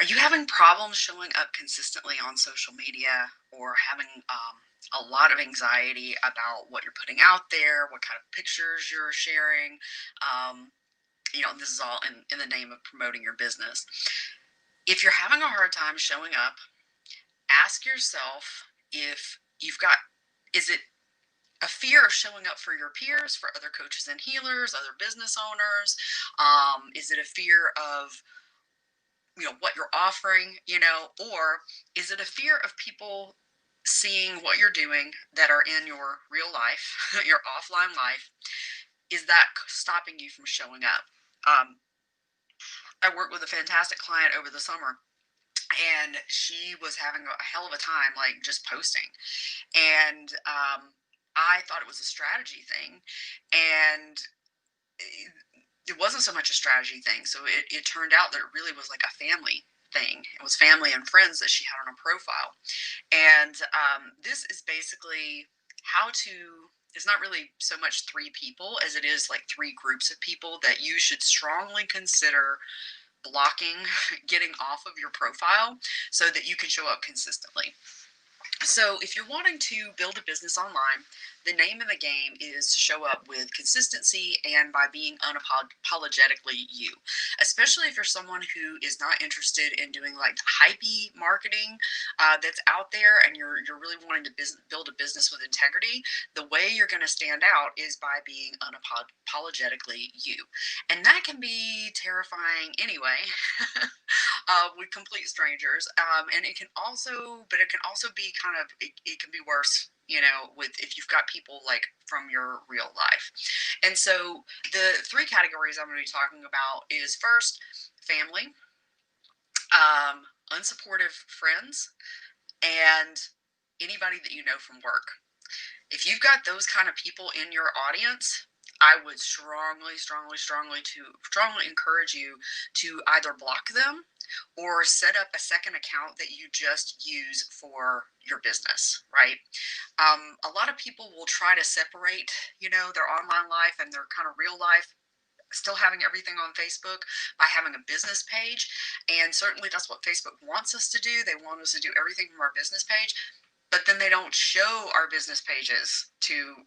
Are you having problems showing up consistently on social media or having a lot of anxiety about what you're putting out there, what kind of pictures you're sharing? Um, this is all in the name of promoting your business. If you're having a hard time showing up, ask yourself if you've got, is it a fear of showing up for your peers, for other coaches and healers, other business owners? Is it a fear of what you're offering, or is it a fear of people seeing what you're doing that are in your real life, your offline life? Is that stopping you from showing up? I worked with a fantastic client over the summer, and she was having a hell of a time, like, just posting. And I thought it was a strategy thing, and it wasn't so much a strategy thing. So it turned out that it really was like a family thing. It was family and friends that she had on her profile. And this is basically how to, it's not really so much three people as it is like three groups of people that you should strongly consider blocking, getting off of your profile so that you can show up consistently. So, if you're wanting to build a business online, the name of the game is to show up with consistency and by being unapologetically you. Especially if you're someone who is not interested in doing like the hypey marketing that's out there, and you're really wanting to build a business with integrity. The way you're going to stand out is by being unapologetically you, and that can be terrifying anyway. With complete strangers. And it can also be kind of, it can be worse, with if you've got people like from your real life. And so the three categories I'm going to be talking about is first, family, unsupportive friends, and anybody that you know from work. If you've got those kind of people in your audience, I would strongly encourage you to either block them or set up a second account that you just use for your business, right? A lot of people will try to separate, their online life and their kind of real life, still having everything on Facebook by having a business page. And certainly that's what Facebook wants us to do. They want us to do everything from our business page, but then they don't show our business pages to,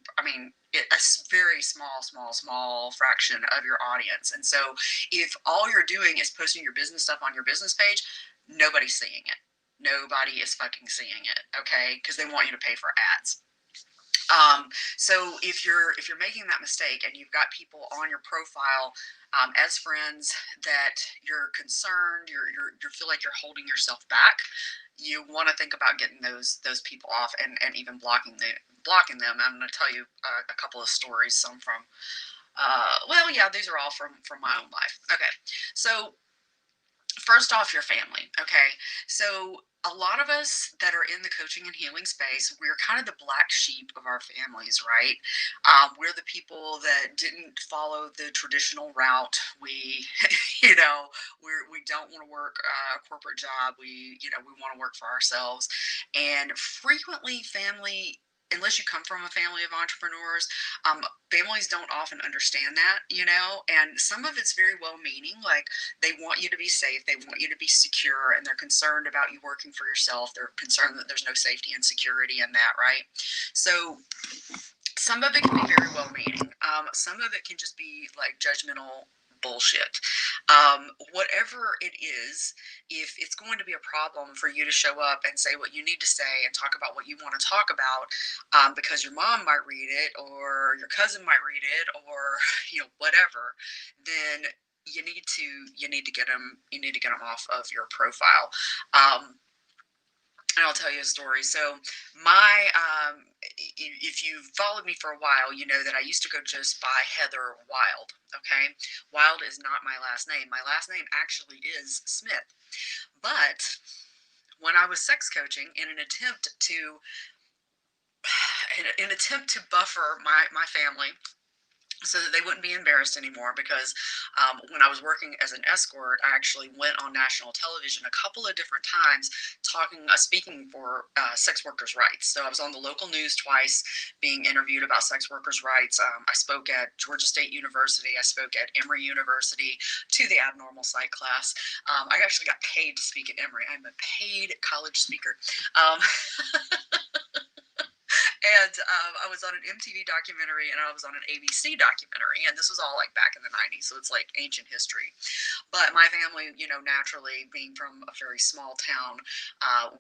a very small fraction of your audience. And so if all you're doing is posting your business stuff on your business page, nobody's seeing it. Nobody is fucking seeing it, okay? Because they want you to pay for ads. So if you're making that mistake and you've got people on your profile as friends that you're concerned, you feel like you're holding yourself back, you want to think about getting those people off, and even blocking them. I'm going to tell you a couple of stories. Some from well, yeah, these are all from my own life. Okay, so first off, your family. Okay, so a lot of us that are in the coaching and healing space, we're kind of the black sheep of our families, right? We're the people that didn't follow the traditional route. We, we don't want to work a corporate job. We want to work for ourselves, and frequently family. Unless you come from a family of entrepreneurs, families don't often understand that, and some of it's very well meaning. Like, they want you to be safe, they want you to be secure, and they're concerned about you working for yourself. They're concerned that there's no safety and security in that, right? So some of it can be very well meaning. Some of it can just be like judgmental bullshit. Whatever it is, if it's going to be a problem for you to show up and say what you need to say and talk about what you want to talk about, because your mom might read it or your cousin might read it, or whatever, then you need to get them off of your profile. And I'll tell you a story. So, my if you've followed me for a while, you know that I used to go just by Heather Wild. Okay, Wild is not my last name. My last name actually is Smith. But when I was sex coaching, in an attempt to buffer my family, so that they wouldn't be embarrassed anymore. Because when I was working as an escort, I actually went on national television a couple of different times speaking for sex workers' rights. So I was on the local news twice, being interviewed about sex workers' rights. I spoke at Georgia State University. I spoke at Emory University to the abnormal psych class. I actually got paid to speak at Emory. I'm a paid college speaker. Um, and I was on an MTV documentary and I was on an ABC documentary, and this was all like back in the 90s, so it's like ancient history. But my family, naturally being from a very small town,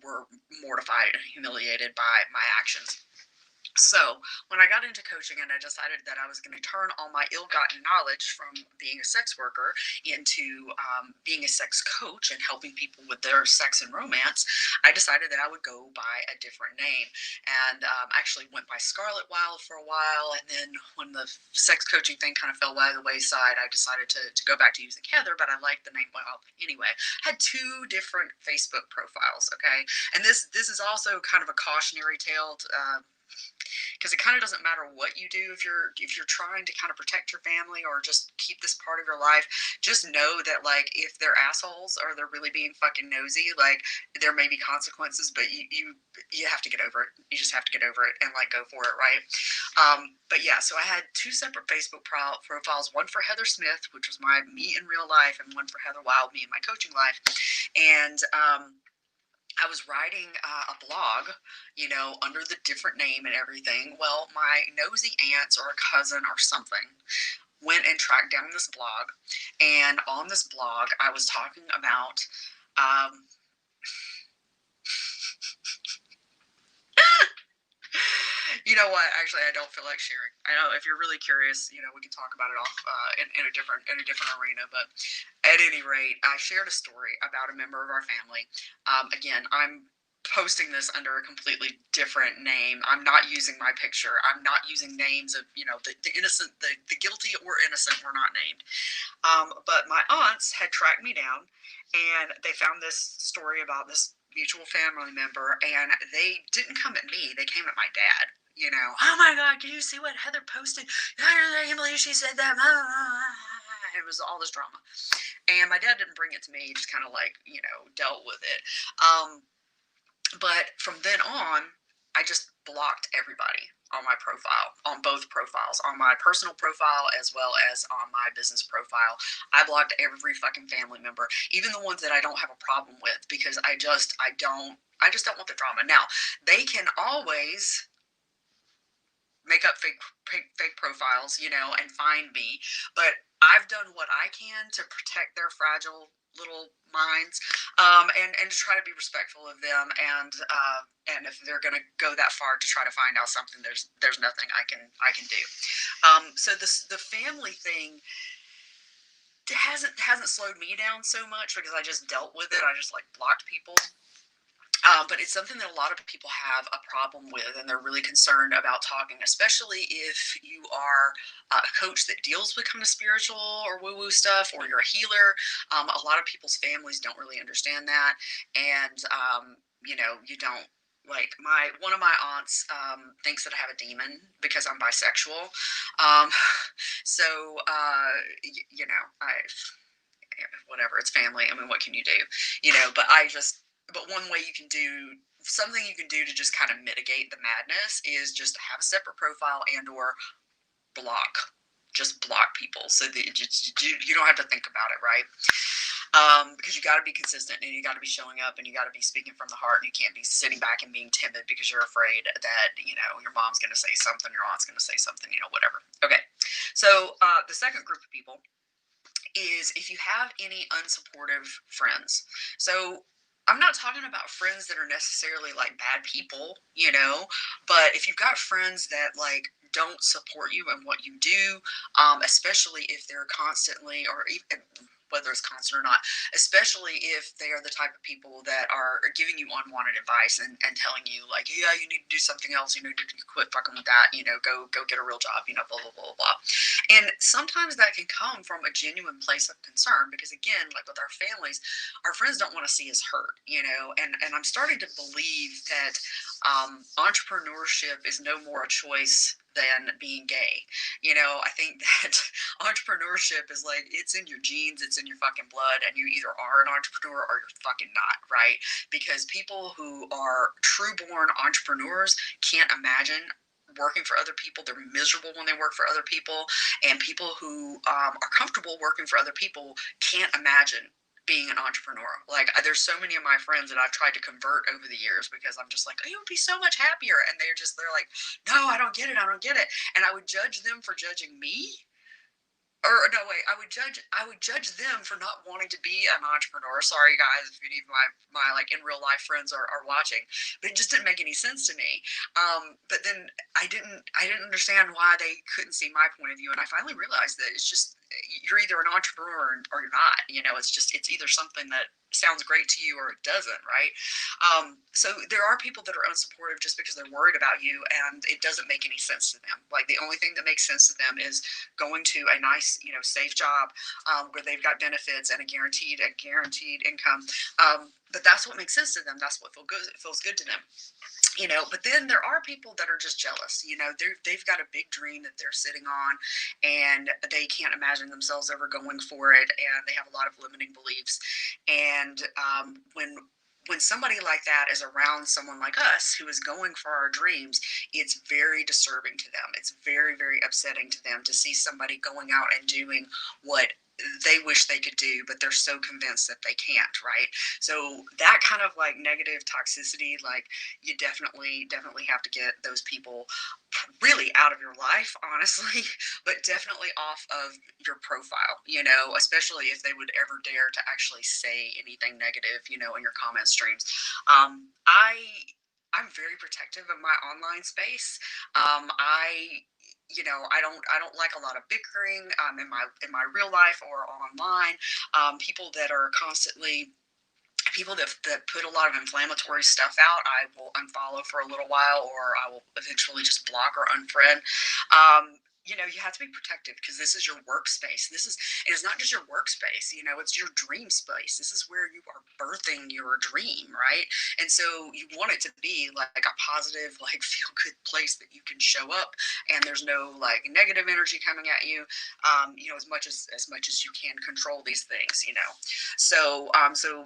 were mortified and humiliated by my actions. So when I got into coaching and I decided that I was going to turn all my ill-gotten knowledge from being a sex worker into being a sex coach and helping people with their sex and romance, I decided that I would go by a different name. And actually went by Scarlet Wild for a while. And then when the sex coaching thing kind of fell by the wayside, I decided to go back to using Heather, but I liked the name Wild anyway. I had two different Facebook profiles, okay? And this is also kind of a cautionary tale, because it kind of doesn't matter what you do if you're trying to kind of protect your family or just keep this part of your life. Just know that, like, if they're assholes or they're really being fucking nosy, like, there may be consequences, but you have to get over it. You just have to get over it and like go for it, right? But yeah, so I had two separate Facebook profiles, one for Heather Smith, which was me in real life, and one for Heather Wild, me in my coaching life. And I was writing a blog, under the different name and everything. Well, my nosy aunts or a cousin or something went and tracked down this blog. And on this blog, I was talking about um, you know what? Actually, I don't feel like sharing. I know if you're really curious, we can talk about it off in a different arena. But at any rate, I shared a story about a member of our family. Again, I'm posting this under a completely different name. I'm not using my picture. I'm not using names of the innocent, the guilty or innocent were not named. But my aunts had tracked me down, and they found this story about this mutual family member, and they didn't come at me. They came at my dad. Oh my God, can you see what Heather posted? I can't believe she said that. It was all this drama. And my dad didn't bring it to me. He just kind of like, dealt with it. But from then on, I just blocked everybody on my profile, on both profiles, on my personal profile as well as on my business profile. I blocked every fucking family member, even the ones that I don't have a problem with, because I just don't want the drama. Now, they can always make up fake profiles, and find me, but I've done what I can to protect their fragile little minds, and to try to be respectful of them, and if they're going to go that far to try to find out something, there's nothing I can do. So the family thing hasn't slowed me down so much because I just dealt with it. I just like blocked people. But it's something that a lot of people have a problem with, and they're really concerned about talking, especially if you are a coach that deals with kind of spiritual or woo-woo stuff, or you're a healer. A lot of people's families don't really understand that, and you don't. Like one of my aunts thinks that I have a demon because I'm bisexual. Um, so I whatever, it's family. I mean, what can you do? But one way you can do something you can do to just kind of mitigate the madness is just have a separate profile and or block. Just block people so that you don't have to think about it, right? Because you got to be consistent and you got to be showing up and you got to be speaking from the heart, and you can't be sitting back and being timid because you're afraid that your mom's going to say something, your aunt's going to say something, whatever. Okay, so the second group of people is if you have any unsupportive friends. So I'm not talking about friends that are necessarily like bad people, but if you've got friends that like don't support you in what you do, especially if they're constantly, or even whether it's constant or not, especially if they are the type of people that are giving you unwanted advice and telling you like, yeah, you need to do something else, you need to quit fucking with that, go get a real job, blah, blah, blah, blah. And sometimes that can come from a genuine place of concern, because again, like with our families, our friends don't want to see us hurt, and I'm starting to believe that entrepreneurship is no more a choice than being gay. I think that entrepreneurship is like, it's in your genes, it's in your fucking blood, and you either are an entrepreneur or you're fucking not, right? Because people who are true born entrepreneurs can't imagine working for other people. They're miserable when they work for other people, and people who are comfortable working for other people can't imagine being an entrepreneur. Like, there's so many of my friends that I've tried to convert over the years because I'm just like, oh, you would be so much happier, and they're like, no, I don't get it, I don't get it. And I would judge them for judging me, or no, wait, I would judge them for not wanting to be an entrepreneur. Sorry guys, if any of my like in real life friends are watching, but it just didn't make any sense to me. But then I didn't understand why they couldn't see my point of view, and I finally realized that it's just, you're either an entrepreneur or you're not. It's either something that sounds great to you or it doesn't, right? So there are people that are unsupportive just because they're worried about you, and it doesn't make any sense to them. Like, the only thing that makes sense to them is going to a nice, safe job, where they've got benefits and a guaranteed income. But that's what makes sense to them. That's what feels good to them. But then there are people that are just jealous. They've got a big dream that they're sitting on, and they can't imagine themselves ever going for it, and they have a lot of limiting beliefs. And when somebody like that is around someone like us who is going for our dreams, it's very disturbing to them. It's very, very upsetting to them to see somebody going out and doing what they wish they could do, but they're so convinced that they can't, right? So that kind of like negative toxicity, like, you definitely have to get those people really out of your life, honestly, but definitely off of your profile, especially if they would ever dare to actually say anything negative, in your comment streams. I'm very protective of my online space. I don't like a lot of bickering, in my real life or online. People that are constantly people that put a lot of inflammatory stuff out, I will unfollow for a little while, or I will eventually just block or unfriend. You have to be protective because this is your workspace. And it's not just your workspace, it's your dream space. This is where you are birthing your dream, right? And so you want it to be like a positive, like, feel good place that you can show up, and there's no like negative energy coming at you. As much as you can control these things. So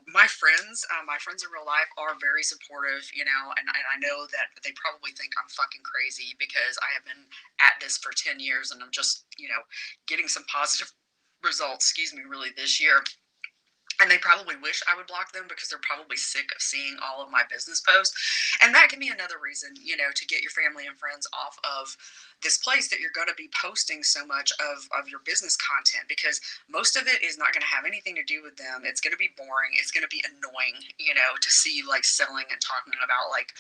my friends in real life are very supportive, and I know that they probably think I'm fucking crazy because I have been at this for 10 years, and I'm just, getting some positive results, really, this year. And they probably wish I would block them because they're probably sick of seeing all of my business posts. And that can be another reason, to get your family and friends off of this place that you're going to be posting so much of your business content, because most of it is not going to have anything to do with them. It's going to be boring. It's going to be annoying, to see you like selling and talking about like,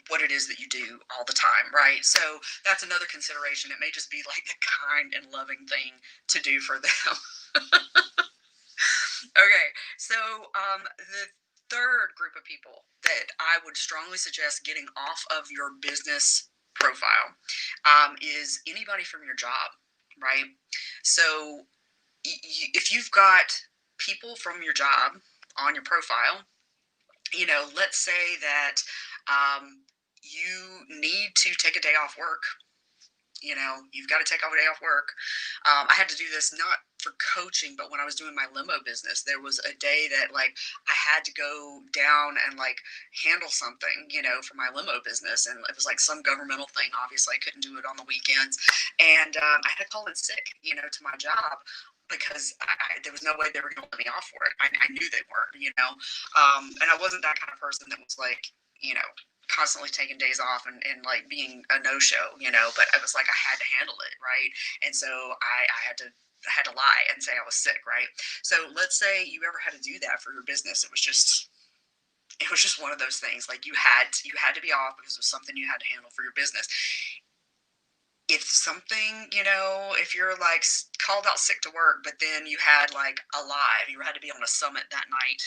what it is that you do all the time, right? So that's another consideration. It may just be like the kind and loving thing to do for them. Okay, so the third group of people that I would strongly suggest getting off of your business profile, is anybody from your job, right? So if you've got people from your job on your profile, let's say that you need to take a day off work. You've got to take a day off work. I had to do this not for coaching, but when I was doing my limo business, there was a day that like I had to go down and like handle something, for my limo business. And it was like some governmental thing. Obviously I couldn't do it on the weekends. And I had to call in sick, to my job, because there was no way they were going to let me off for it. I knew they weren't, and I wasn't that kind of person that was like, constantly taking days off and like being a no-show, but I was like, I had to handle it, right? And so I had to lie and say I was sick, right? So let's say you ever had to do that for your business. It was just one of those things. Like, you had to be off because it was something you had to handle for your business. If something, if you're like called out sick to work, but then you had like you had to be on a summit that night.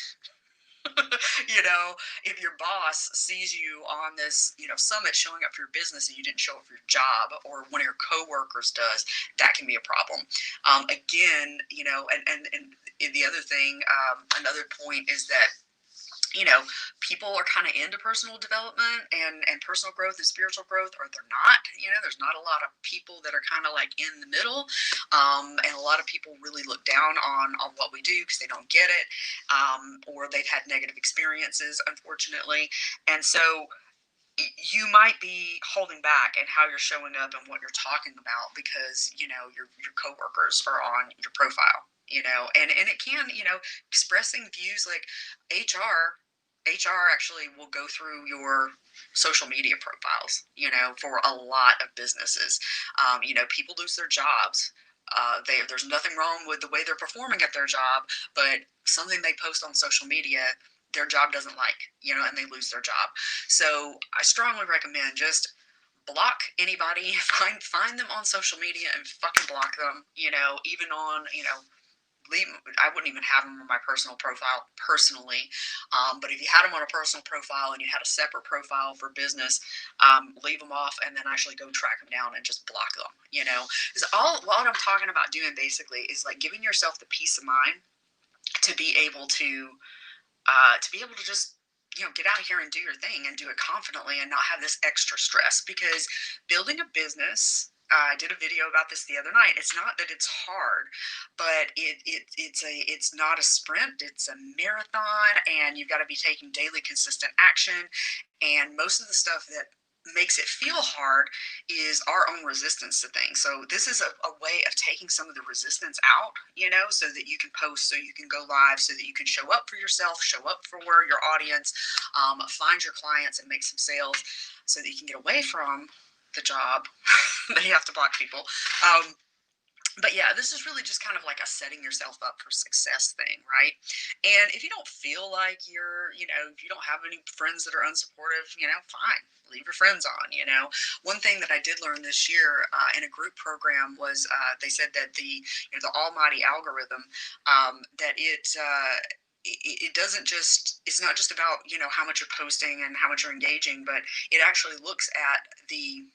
If your boss sees you on this, summit showing up for your business, and you didn't show up for your job, or one of your coworkers does, that can be a problem. Again, and the other thing, another point is that people are kind of into personal development and personal growth and spiritual growth, or they're not. There's not a lot of people that are kind of like in the middle. And a lot of people really look down on what we do because they don't get it, or they've had negative experiences, unfortunately. And so you might be holding back in how you're showing up and what you're talking about because your coworkers are on your profile, and it can, expressing views like HR actually will go through your social media profiles, for a lot of businesses. People lose their jobs. There's nothing wrong with the way they're performing at their job, but something they post on social media, their job doesn't like, and they lose their job. So I strongly recommend just block anybody, find them on social media and fucking block them, even on, leave. I wouldn't even have them on my personal profile personally, but if you had them on a personal profile and you had a separate profile for business, leave them off and then actually go track them down and just block them. Because all what I'm talking about doing basically is like giving yourself the peace of mind to be able to just get out here and do your thing and do it confidently and not have this extra stress, because building a business, I did a video about this the other night. It's not that it's hard, but it's not a sprint. It's a marathon, and you've got to be taking daily consistent action. And most of the stuff that makes it feel hard is our own resistance to things. So this is a way of taking some of the resistance out, so that you can post, so you can go live, so that you can show up for yourself, show up for your audience, find your clients and make some sales, so that you can get away from the job that you have to block people. But yeah, this is really just kind of like a setting yourself up for success thing, right? And if you don't feel like if you don't have any friends that are unsupportive, fine, leave your friends on. One thing that I did learn this year in a group program was they said that the almighty algorithm, that it doesn't just, it's not just about how much you're posting and how much you're engaging, but it actually looks at the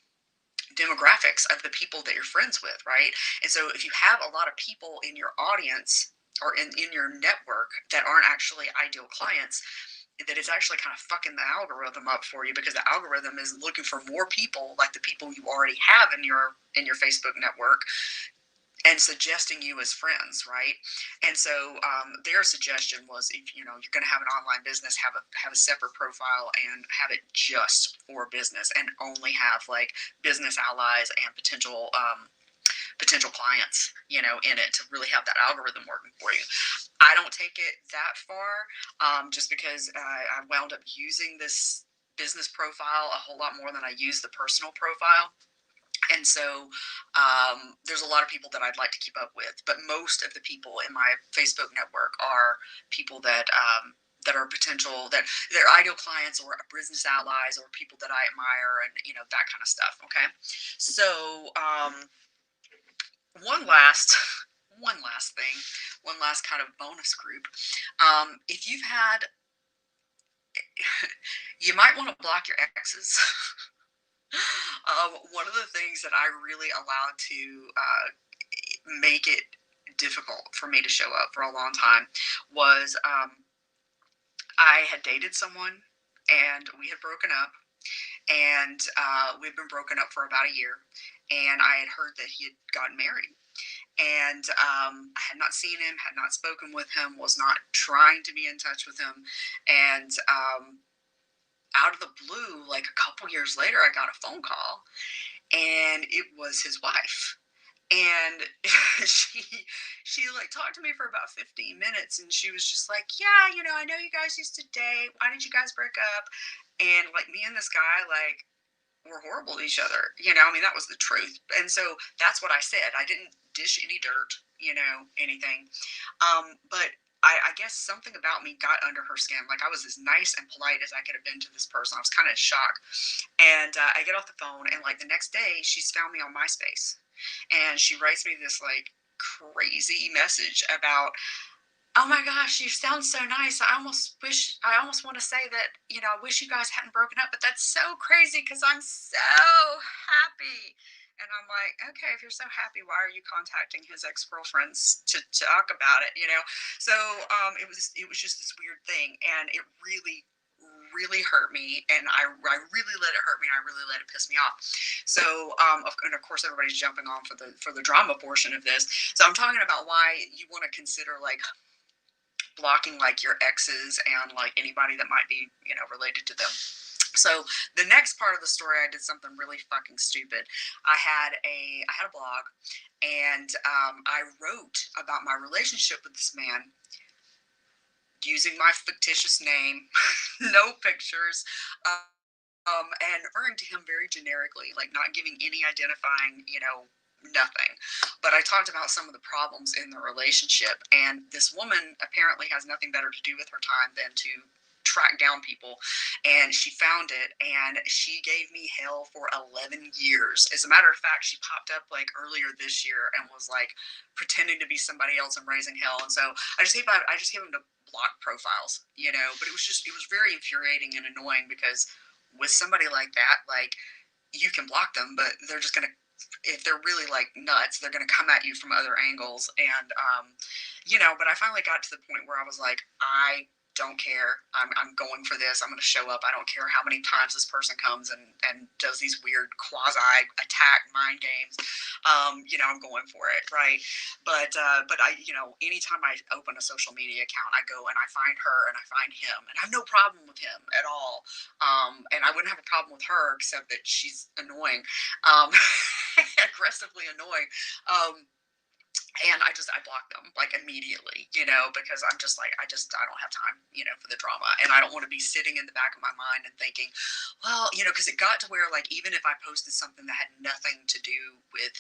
demographics of the people that you're friends with, right? And so if you have a lot of people in your audience or in your network that aren't actually ideal clients, that it's actually kind of fucking the algorithm up for you, because the algorithm is looking for more people like the people you already have in your Facebook network and suggesting you as friends, right? And so their suggestion was, if you're going to have an online business, have a separate profile and have it just for business, and only have like business allies and potential clients, in it, to really have that algorithm working for you. I don't take it that far, just because I wound up using this business profile a whole lot more than I use the personal profile. And so there's a lot of people that I'd like to keep up with, but most of the people in my Facebook network are people that are potential, that they're ideal clients or business allies or people that I admire, and that kind of stuff. Okay, so one last one last thing, one last kind of bonus group. If you've had, you might want to block your exes. One of the things that I really allowed to make it difficult for me to show up for a long time was, I had dated someone and we had broken up, and we'd been broken up for about a year, and I had heard that he had gotten married. And I had not seen him, had not spoken with him, was not trying to be in touch with him. And out of the blue, like a couple years later, I got a phone call, and it was his wife. And she like talked to me for about 15 minutes, and she was just like, yeah, I know you guys used to date, why did you guys break up? And like, me and this guy, like, were horrible to each other. I mean, that was the truth. And so that's what I said. I didn't dish any dirt, anything. But I guess something about me got under her skin. Like, I was as nice and polite as I could have been to this person. I was kind of shocked. And I get off the phone, and like the next day, she's found me on MySpace, and she writes me this like crazy message about, oh my gosh, you sound so nice. I almost want to say that, I wish you guys hadn't broken up, but that's so crazy because I'm so happy. And I'm like, okay, if you're so happy, why are you contacting his ex-girlfriends to talk about it? So it was just this weird thing, and it really hurt me, and I really let it hurt me, and I really let it piss me off. So and of course everybody's jumping on for the drama portion of this. So I'm talking about why you want to consider like blocking like your exes and like anybody that might be related to them. So the next part of the story, I did something really fucking stupid. I had a blog, and I wrote about my relationship with this man using my fictitious name, no pictures, and referring to him very generically, like not giving any identifying, nothing. But I talked about some of the problems in the relationship, and this woman apparently has nothing better to do with her time than to track down people, and she found it, and she gave me hell for 11 years. As a matter of fact, she popped up like earlier this year and was like pretending to be somebody else and raising hell. And so I just gave him to block profiles, but it was very infuriating and annoying because with somebody like that, like, you can block them, but they're just gonna, if they're really like nuts, they're gonna come at you from other angles. And but I finally got to the point where I was like, I don't care. I'm going for this. I'm going to show up. I don't care how many times this person comes and does these weird quasi attack mind games. I'm going for it, right? But anytime I open a social media account, I go and I find her and I find him, and I have no problem with him at all. And I wouldn't have a problem with her except that she's annoying, um, aggressively annoying. And I block them like immediately, because I'm just like, I don't have time, for the drama. And I don't want to be sitting in the back of my mind and thinking, well, because it got to where like, even if I posted something that had nothing to do with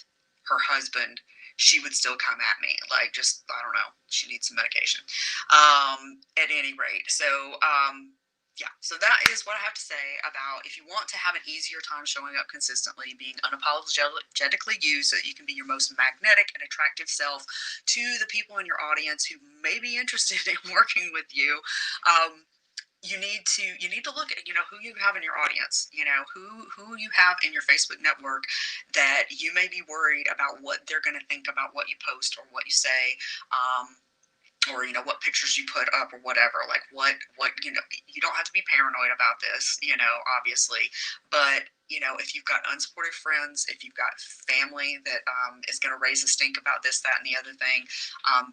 her husband, she would still come at me like, just, I don't know, she needs some medication. At any rate, yeah, so that is what I have to say about if you want to have an easier time showing up consistently, being unapologetically you so that you can be your most magnetic and attractive self to the people in your audience who may be interested in working with you. You need to look at who you have in your audience, who you have in your Facebook network that you may be worried about what they're going to think about what you post or what you say, or what pictures you put up or whatever. Like what you don't have to be paranoid about this, obviously. But if you've got unsupportive friends, if you've got family that is going to raise a stink about this, that, and the other thing,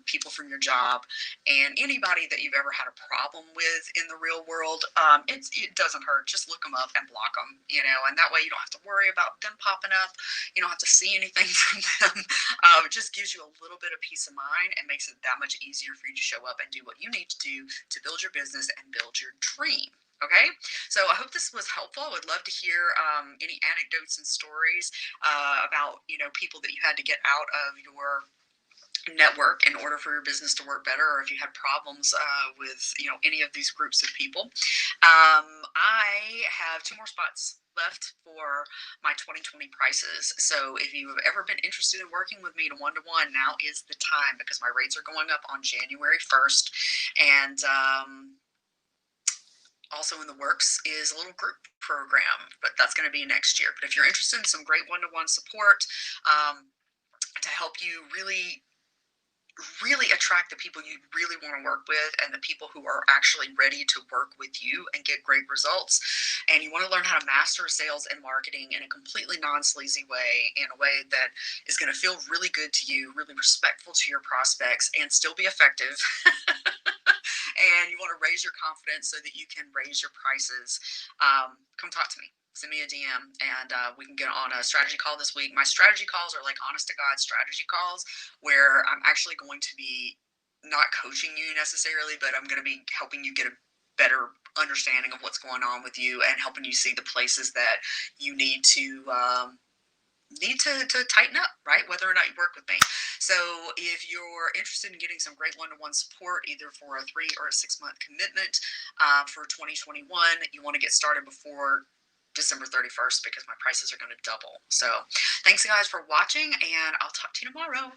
people from your job, and anybody that you've ever had a problem with in the real world, it doesn't hurt. Just look them up and block them, and that way you don't have to worry about them popping up. You don't have to see anything from them. It just gives you a little bit of peace of mind and makes it that much easier for you to show up and do what you need to do to build your business and build your dream. Okay, so I hope this was helpful. I would love to hear any anecdotes and stories about people that you had to get out of your network in order for your business to work better, or if you had problems with any of these groups of people. I have 2 more spots left for my 2020 prices. So if you have ever been interested in working with me to one-to-one, now is the time, because my rates are going up on January 1st. And also in the works is a little group program, but that's going to be next year. But if you're interested in some great one-to-one support to help you really attract the people you really want to work with and the people who are actually ready to work with you and get great results, and you want to learn how to master sales and marketing in a completely non-sleazy way, in a way that is going to feel really good to you, really respectful to your prospects, and still be effective, and you want to raise your confidence so that you can raise your prices, come talk to me. Send me a DM, and we can get on a strategy call this week. My strategy calls are like honest to God strategy calls, where I'm actually going to be not coaching you necessarily, but I'm going to be helping you get a better understanding of what's going on with you and helping you see the places that you need to tighten up, right? Whether or not you work with me. So if you're interested in getting some great one-to-one support, either for a 3 or a 6-month commitment for 2021, you want to get started before December 31st, because my prices are going to double. So thanks guys for watching, and I'll talk to you tomorrow.